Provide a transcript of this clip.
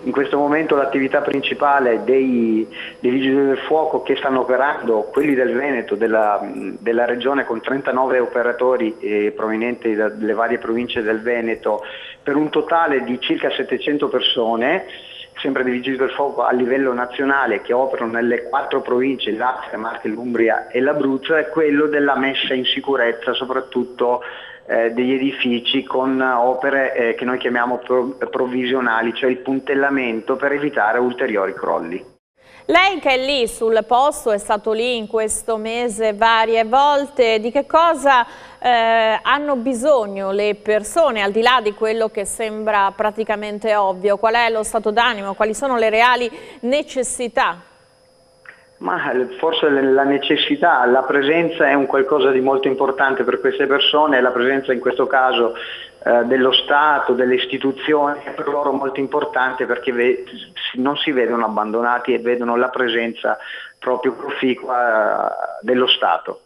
In questo momento l'attività principale dei Vigili del Fuoco che stanno operando, quelli del Veneto, della regione, con 39 operatori provenienti dalle varie province del Veneto, per un totale di circa 700 persone, sempre dei Vigili del Fuoco a livello nazionale, che operano nelle 4 province, Lazio, Marche, l'Umbria e l'Abruzzo, è quello della messa in sicurezza soprattutto degli edifici con opere che noi chiamiamo provvisionali, cioè il puntellamento per evitare ulteriori crolli. Lei che è lì sul posto, è stato lì in questo mese varie volte, di che cosa hanno bisogno le persone, al di là di quello che sembra praticamente ovvio? Qual è lo stato d'animo? Quali sono le reali necessità? Ma forse la necessità, la presenza è un qualcosa di molto importante per queste persone, la presenza in questo caso dello Stato, delle istituzioni è per loro molto importante, perché non si vedono abbandonati e vedono la presenza proprio proficua dello Stato.